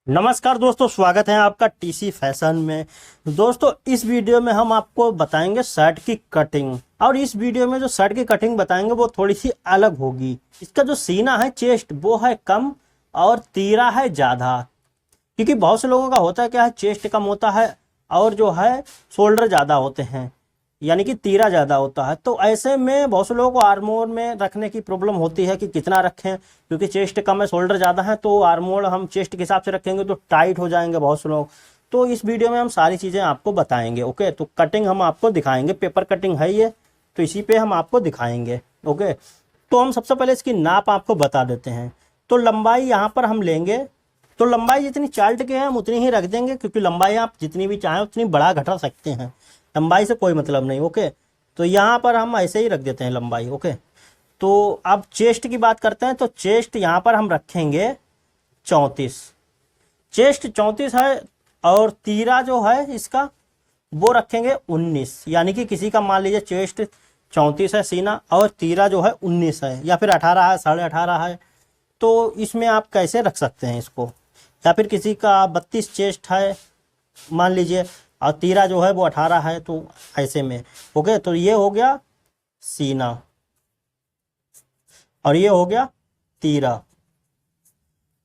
नमस्कार दोस्तों, स्वागत है आपका टीसी फैशन में। दोस्तों, इस वीडियो में हम आपको बताएंगे शर्ट की कटिंग। और इस वीडियो में जो शर्ट की कटिंग बताएंगे वो थोड़ी सी अलग होगी। इसका जो सीना है, चेस्ट, वो है कम और तीरा है ज़्यादा। क्योंकि बहुत से लोगों का होता है क्या है, चेस्ट कम होता है और जो है शोल्डर ज़्यादा होते हैं, यानी कि तीरा ज़्यादा होता है। तो ऐसे में बहुत से लोगों को आर्मोर में रखने की प्रॉब्लम होती है कि कितना रखें, क्योंकि चेस्ट कम है, शोल्डर ज़्यादा है। तो आर्मोर हम चेस्ट के हिसाब से रखेंगे तो टाइट हो जाएंगे बहुत से लोग। तो इस वीडियो में हम सारी चीज़ें आपको बताएंगे। ओके, तो कटिंग हम आपको दिखाएंगे, पेपर कटिंग है ये, तो इसी पे हम आपको दिखाएंगे। ओके, तो हम सबसे पहले इसकी नाप आपको बता देते हैं। तो लंबाई यहाँ पर हम लेंगे, तो लंबाई जितनी चार्ट के हैं हम उतनी ही रख देंगे, क्योंकि लंबाई आप जितनी भी चाहें उतनी बढ़ा घटा सकते हैं, लंबाई से कोई मतलब नहीं। ओके, तो यहाँ पर हम ऐसे ही रख देते हैं लंबाई। ओके, तो अब चेस्ट की बात करते हैं। तो चेस्ट यहाँ पर हम रखेंगे 34, चेस्ट 34 है। और तीरा जो है इसका वो रखेंगे 19, यानी कि किसी का मान लीजिए चेस्ट 34 है सीना और तीरा जो है 19 है, या फिर 18 है, 18.5 है। तो इसमें आप कैसे रख सकते हैं इसको, या फिर किसी का 32 चेस्ट है मान लीजिए और तीरा जो है वो 18 है, तो ऐसे में। ओके, तो ये हो गया सीना और ये हो गया तीरा।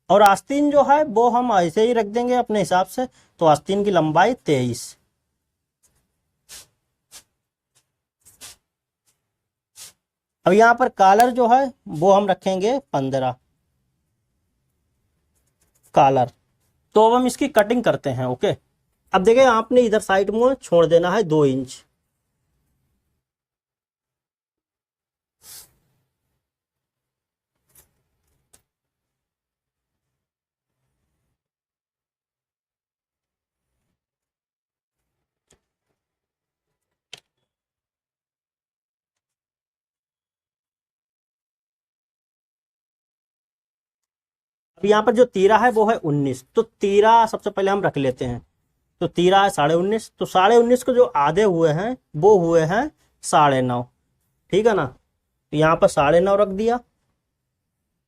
और आस्तीन जो है वो हम ऐसे ही रख देंगे अपने हिसाब से। तो आस्तीन की लंबाई 23। अब यहाँ पर कॉलर जो है वो हम रखेंगे 15 कॉलर। तो अब हम इसकी कटिंग करते हैं। ओके, अब देखिए आपने इधर साइड में छोड़ देना है 2 इंच। अब यहाँ पर जो तीरा है वो है 19, तो तीरा सबसे पहले हम रख लेते हैं। तो तीरा है 19.5, तो 19.5 को जो आधे हुए हैं वो हुए हैं 9.5। ठीक है ना, तो यहाँ पर 9.5 रख दिया।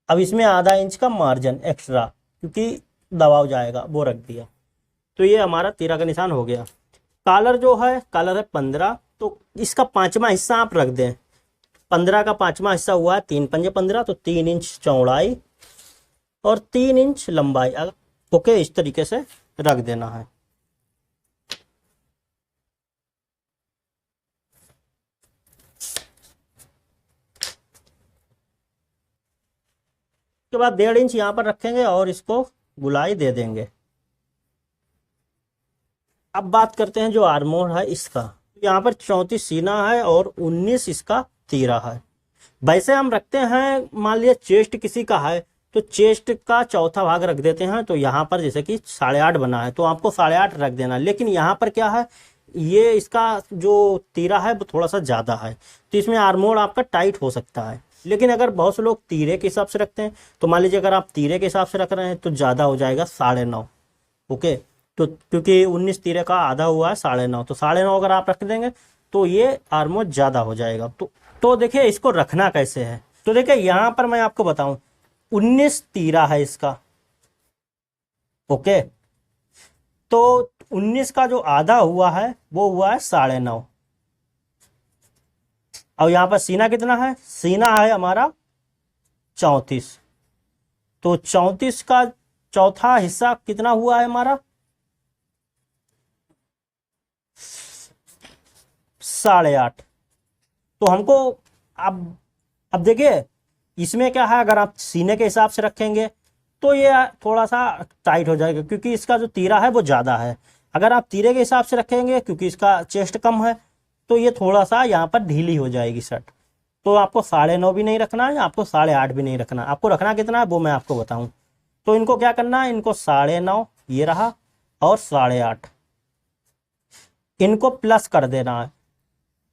अब इसमें आधा इंच का मार्जिन एक्स्ट्रा, क्योंकि दबाव जाएगा, वो रख दिया। तो ये हमारा तीरा का निशान हो गया। कॉलर जो है, कॉलर है 15, तो इसका 5वां हिस्सा आप रख दें। 15 का 5वां हिस्सा हुआ है 3 पंजे 15, तो 3 इंच चौड़ाई और 3 इंच लंबाई। ओके, इस तरीके से रख देना है। उसके बाद 1.5 इंच यहाँ पर रखेंगे और इसको गुलाई दे देंगे। अब बात करते हैं जो आर्मोर है इसका। यहाँ पर 34 सीना है और 19 इसका तीरा है। वैसे हम रखते हैं, मान लिया चेस्ट किसी का है तो चेस्ट का चौथा भाग रख देते हैं। तो यहाँ पर जैसे कि 8.5 बना है तो आपको 8.5 रख देना। लेकिन यहाँ पर क्या है, ये इसका जो तीरा है वो थोड़ा सा ज़्यादा है, तो इसमें आर्मोर आपका टाइट हो सकता है। लेकिन अगर बहुत से लोग तीरे के हिसाब से रखते हैं, तो मान लीजिए अगर आप तीरे के हिसाब से रख रहे हैं तो ज़्यादा हो जाएगा 9.5। ओके, तो क्योंकि 19 तीरे का आधा हुआ है 9.5, तो 9.5 अगर आप रख देंगे तो ये आर्मोर ज़्यादा हो जाएगा। तो देखिए इसको रखना कैसे है। तो देखिए यहाँ पर मैं आपको बताऊं, 19 तीरा है इसका। ओके, तो 19 का जो आधा हुआ है वो हुआ है 9.5। और यहाँ पर सीना कितना है, सीना है हमारा 34, तो 34 का चौथा हिस्सा कितना हुआ है हमारा 8.5। तो हमको अब देखिए इसमें क्या है, अगर आप सीने के हिसाब से रखेंगे तो ये थोड़ा सा टाइट हो जाएगा, क्योंकि इसका जो तीरा है वो ज़्यादा है। अगर आप तीरे के हिसाब से रखेंगे, क्योंकि इसका चेस्ट कम है, तो ये थोड़ा सा यहाँ पर ढीली हो जाएगी शर्ट। तो आपको 9.5 भी नहीं रखना है, आपको 8.5 भी नहीं रखना। आपको रखना कितना है वो मैं आपको बताऊँ। तो इनको क्या करना है, इनको 9.5 ये रहा और 8.5 इनको प्लस कर देना है।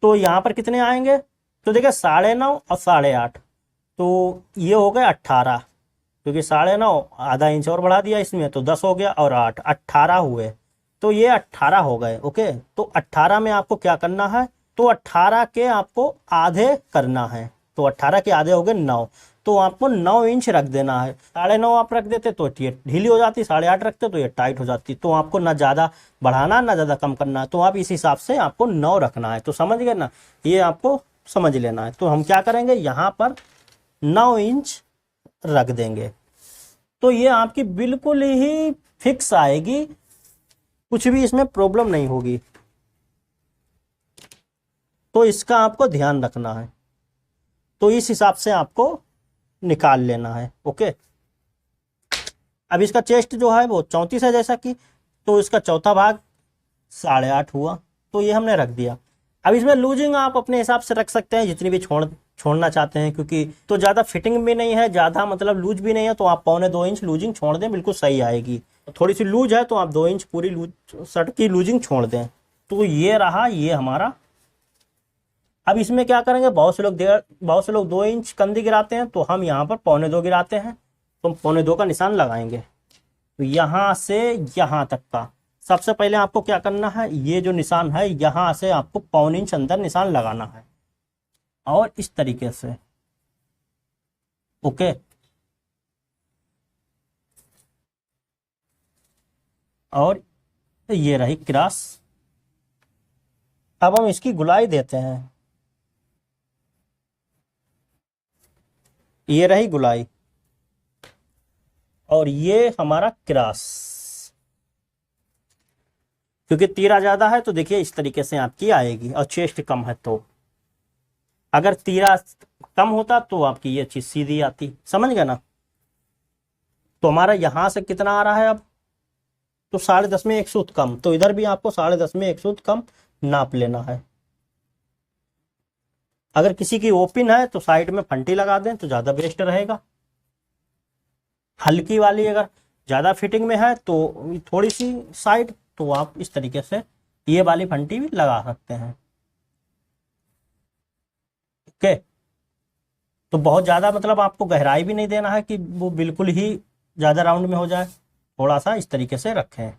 तो यहाँ पर कितने आएंगे, तो देखिए 9.5 और 8.5, तो ये हो गए 18, क्योंकि 9.5 आधा इंच और बढ़ा दिया इसमें तो 10 हो गया और 8 18 हुए। तो ये 18 हो गए। ओके, तो 18 में आपको क्या करना है, तो 18 के आपको आधे करना है। तो 18 के आधे हो गए 9, तो आपको 9 इंच रख देना है। 9.5 आप रख देते तो ये ढीली हो जाती, 8.5 रखते तो ये टाइट हो जाती। तो आपको ना ज़्यादा बढ़ाना ना ज़्यादा कम करना, तो आप इस हिसाब से आपको 9 रखना है। तो समझ गए ना, ये आपको समझ लेना है। तो हम क्या करेंगे, यहाँ पर 9 इंच रख देंगे, तो ये आपकी बिल्कुल ही फिक्स आएगी, कुछ भी इसमें प्रॉब्लम नहीं होगी। तो इसका आपको ध्यान रखना है। तो इस हिसाब से आपको निकाल लेना है। ओके, अब इसका चेस्ट जो है वो 34 है जैसा कि, तो इसका चौथा भाग 8.5 हुआ, तो ये हमने रख दिया। अब इसमें लूजिंग आप अपने हिसाब से रख सकते हैं, जितनी भी छोड़ना चाहते हैं, क्योंकि तो ज़्यादा फिटिंग भी नहीं है, ज़्यादा मतलब लूज भी नहीं है, तो आप 1.25 इंच लूजिंग छोड़ दें, बिल्कुल सही आएगी। थोड़ी सी लूज है तो आप 2 इंच पूरी लूज शर्ट की लूजिंग छोड़ दें। तो ये रहा ये हमारा। अब इसमें क्या करेंगे, बहुत से लोग 2 इंच कंधी गिराते हैं, तो हम यहाँ पर 1.25 गिराते हैं, तो हम 1.25 का निशान लगाएंगे। तो यहाँ से यहाँ तक का सबसे पहले आपको क्या करना है, ये जो निशान है यहाँ से आपको 1.25 इंच अंदर निशान लगाना है, और इस तरीके से। ओके, और ये रही क्रॉस। अब हम इसकी गुलाई देते हैं, ये रही गुलाई, और ये हमारा क्रॉस। क्योंकि तीरा ज्यादा है तो देखिए इस तरीके से आपकी आएगी, और चेस्ट कम है तो अगर तीरा कम होता तो आपकी ये चीज सीधी आती। समझ गए ना। तो हमारा यहां से कितना आ रहा है अब, तो 10.5 में 1 सूत कम, तो इधर भी आपको 10.5 में 1 सूत कम नाप लेना है। अगर किसी की ओपन है तो साइड में फंटी लगा दें तो ज्यादा बेस्ट रहेगा। हल्की वाली अगर ज्यादा फिटिंग में है तो थोड़ी सी साइड, तो आप इस तरीके से ये वाली फंटी भी लगा सकते हैं। ओके, तो बहुत ज्यादा मतलब आपको गहराई भी नहीं देना है कि वो बिल्कुल ही ज्यादा राउंड में हो जाए, थोड़ा सा इस तरीके से रखें।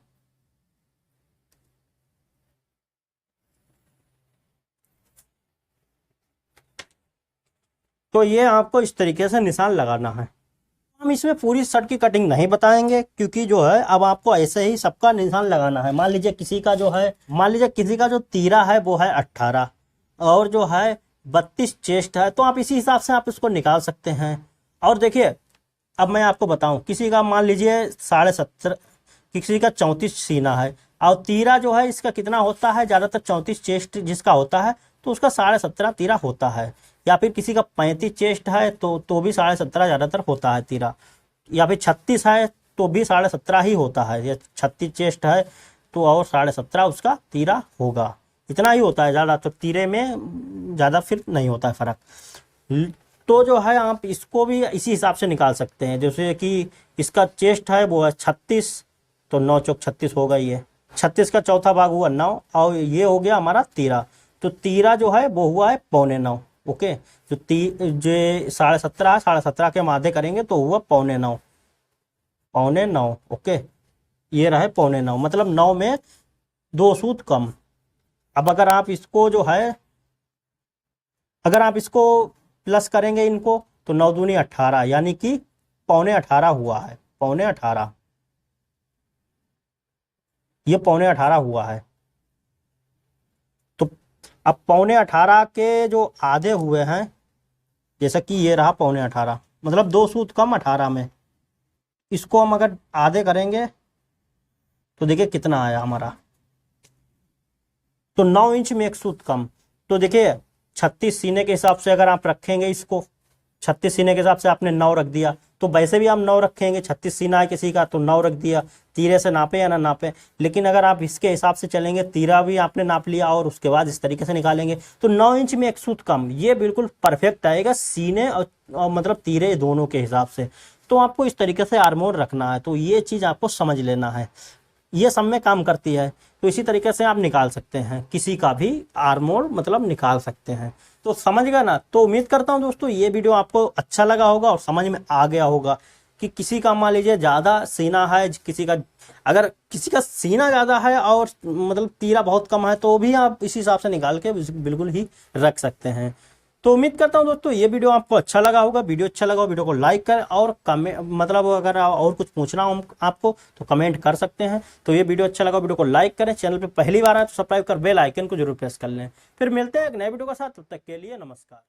तो ये आपको इस तरीके से निशान लगाना है। हम इसमें पूरी शर्ट की कटिंग नहीं बताएंगे, क्योंकि जो है अब आपको ऐसे ही सबका निशान लगाना है। मान लीजिए किसी का जो तीरा है वो है 18, और जो है 32 चेस्ट है, तो आप इसी हिसाब से आप इसको निकाल सकते हैं। और देखिए अब मैं आपको बताऊं, किसी का मान लीजिए 17.5, किसी का 34 सीना है, और तीरा जो है इसका कितना होता है, ज्यादातर 34 चेस्ट जिसका होता है तो उसका 17.5 तीरा होता है। या फिर किसी का 35 चेस्ट है तो भी 17.5 ज्यादातर होता है तीरा। या फिर 36 है तो भी 17.5 ही होता है। ये 36 चेस्ट है तो और 17.5 उसका तीरा होगा, इतना ही होता है ज़्यादा। तो तीरे में ज़्यादा फिर नहीं होता है फर्क। तो जो है आप इसको भी इसी हिसाब से निकाल सकते हैं। जैसे कि इसका चेस्ट है वो है 36, तो 9 चौक 36 होगा। ये 36 का चौथा भाग हुआ 9, और ये हो गया हमारा तीरा। तो तीरा जो है वो हुआ है 8.25। ओके, जो 17.5 है, 17.5 के मादे करेंगे तो हुआ 8.25, 8.25। ओके, ये रहे 8.25, मतलब 9 में 2 सूत कम। अब अगर आप इसको जो है, अगर आप इसको प्लस करेंगे इनको, तो 9 दूनी 18, यानी कि 18.25 हुआ है। 18.25, ये 18.25 हुआ है। तो अब 18.25 के जो आधे हुए हैं, जैसा कि ये रहा 18.25, मतलब 2 सूत कम 18 में। इसको हम अगर आधे करेंगे तो देखिए कितना आया हमारा, तो 9 इंच में 1 सूत कम। तो देखिए 36 सीने के हिसाब से अगर आप रखेंगे इसको, 36 सीने के हिसाब से आपने 9 रख दिया, तो वैसे भी आप 9 रखेंगे। 36 सीना है किसी का तो 9 रख दिया, तीरे से नापे या ना नापे। लेकिन अगर आप इसके हिसाब से चलेंगे, तीरा भी आपने नाप लिया और उसके बाद इस तरीके से निकालेंगे, तो 9 इंच में 1 सूत कम, ये बिल्कुल परफेक्ट आएगा सीने और मतलब तीरे दोनों के हिसाब से। तो आपको इस तरीके से आर्मोर रखना है। तो ये चीज़ आपको समझ लेना है, ये सब में काम करती है। तो इसी तरीके से आप निकाल सकते हैं, किसी का भी आर्मोर मतलब निकाल सकते हैं। तो समझ गया ना। तो उम्मीद करता हूं दोस्तों ये वीडियो आपको अच्छा लगा होगा और समझ में आ गया होगा कि किसी का मान लीजिए ज़्यादा सीना है, अगर किसी का सीना ज़्यादा है और मतलब तीरा बहुत कम है, तो भी आप इस हिसाब से निकाल के बिल्कुल ही रख सकते हैं। तो उम्मीद करता हूँ दोस्तों ये वीडियो आपको अच्छा लगा होगा। वीडियो अच्छा लगा हो वीडियो को लाइक करें, और कमेंट मतलब अगर और कुछ पूछना हो आपको तो कमेंट कर सकते हैं। तो ये वीडियो अच्छा लगा वीडियो को लाइक करें, चैनल पे पहली बार आए तो सब्सक्राइब कर बेल आइकन को जरूर प्रेस कर लें। फिर मिलते हैं एक नए वीडियो के साथ, तब तक के लिए नमस्कार।